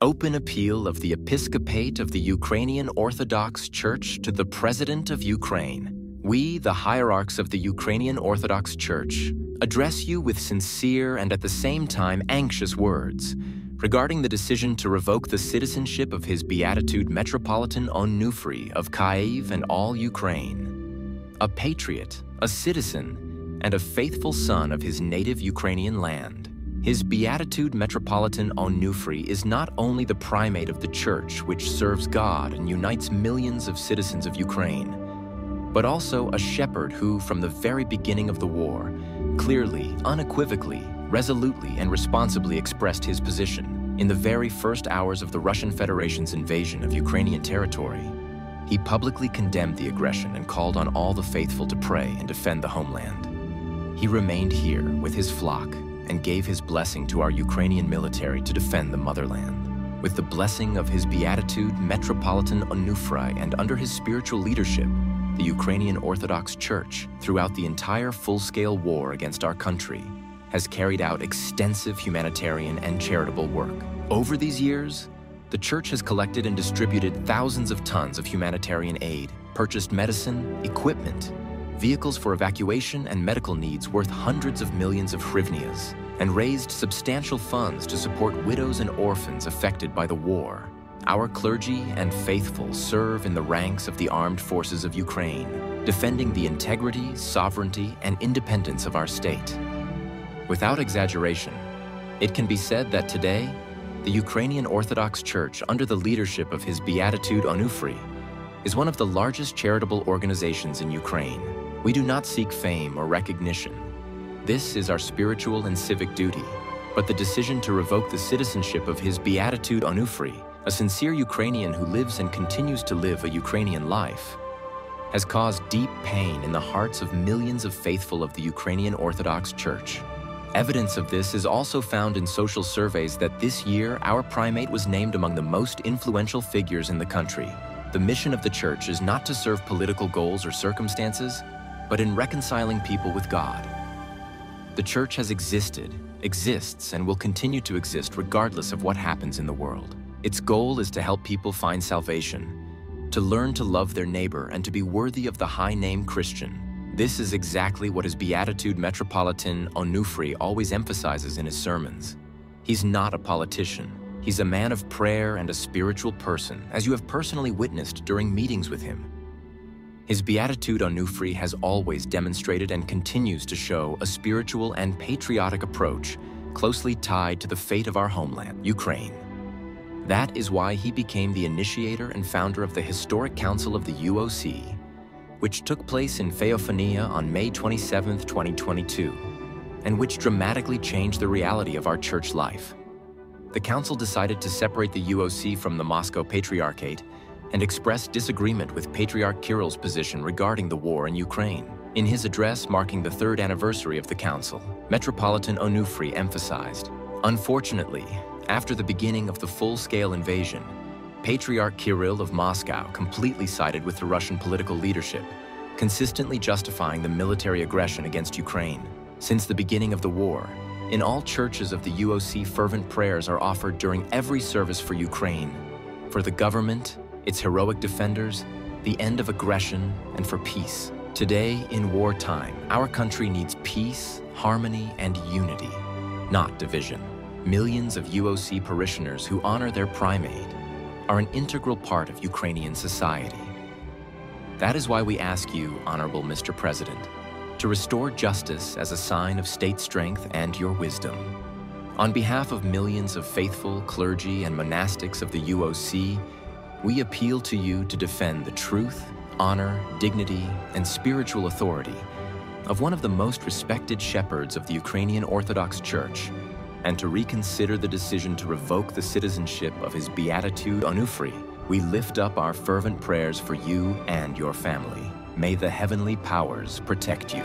Open appeal of the Episcopate of the Ukrainian Orthodox Church to the President of Ukraine. We, the hierarchs of the Ukrainian Orthodox Church, address you with sincere and at the same time anxious words regarding the decision to revoke the citizenship of His Beatitude Metropolitan Onuphriy of Kyiv and all Ukraine. A patriot, a citizen, and a faithful son of his native Ukrainian land. His Beatitude Metropolitan Onuphriy is not only the primate of the Church, which serves God and unites millions of citizens of Ukraine, but also a shepherd who, from the very beginning of the war, clearly, unequivocally, resolutely, and responsibly expressed his position. In the very first hours of the Russian Federation's invasion of Ukrainian territory, he publicly condemned the aggression and called on all the faithful to pray and defend the homeland. He remained here with his flock and gave his blessing to our Ukrainian military to defend the motherland. With the blessing of His Beatitude Metropolitan Onuphriy and under his spiritual leadership, the Ukrainian Orthodox Church, throughout the entire full-scale war against our country, has carried out extensive humanitarian and charitable work. Over these years, the Church has collected and distributed thousands of tons of humanitarian aid, purchased medicine, equipment, vehicles for evacuation and medical needs worth hundreds of millions of hryvnias, and raised substantial funds to support widows and orphans affected by the war. Our clergy and faithful serve in the ranks of the armed forces of Ukraine, defending the integrity, sovereignty, and independence of our state. Without exaggeration, it can be said that today, the Ukrainian Orthodox Church, under the leadership of His Beatitude Onuphriy, is one of the largest charitable organizations in Ukraine. We do not seek fame or recognition. This is our spiritual and civic duty. But the decision to revoke the citizenship of His Beatitude Onuphriy, a sincere Ukrainian who lives and continues to live a Ukrainian life, has caused deep pain in the hearts of millions of faithful of the Ukrainian Orthodox Church. Evidence of this is also found in social surveys that this year our primate was named among the most influential figures in the country. The mission of the Church is not to serve political goals or circumstances, but in reconciling people with God. The Church has existed, exists, and will continue to exist regardless of what happens in the world. Its goal is to help people find salvation, to learn to love their neighbor, and to be worthy of the high name Christian. This is exactly what His Beatitude Metropolitan Onuphriy always emphasizes in his sermons. He's not a politician. He's a man of prayer and a spiritual person, as you have personally witnessed during meetings with him. His Beatitude Onuphriy has always demonstrated and continues to show a spiritual and patriotic approach closely tied to the fate of our homeland, Ukraine. That is why he became the initiator and founder of the Historic Council of the UOC, which took place in Feofania on May 27, 2022, and which dramatically changed the reality of our church life. The council decided to separate the UOC from the Moscow Patriarchate and expressed disagreement with Patriarch Kirill's position regarding the war in Ukraine. In his address marking the third anniversary of the council, Metropolitan Onuphriy emphasized, "Unfortunately, after the beginning of the full-scale invasion, Patriarch Kirill of Moscow completely sided with the Russian political leadership, consistently justifying the military aggression against Ukraine. Since the beginning of the war, in all churches of the UOC, fervent prayers are offered during every service for Ukraine, for the government, its heroic defenders, the end of aggression, and for peace. Today, in wartime, our country needs peace, harmony, and unity, not division. Millions of UOC parishioners who honor their primate are an integral part of Ukrainian society. That is why we ask you, Honorable Mr. President, to restore justice as a sign of state strength and your wisdom. On behalf of millions of faithful clergy and monastics of the UOC, we appeal to you to defend the truth, honor, dignity, and spiritual authority of one of the most respected shepherds of the Ukrainian Orthodox Church, and to reconsider the decision to revoke the citizenship of His Beatitude Onuphriy. We lift up our fervent prayers for you and your family. May the heavenly powers protect you."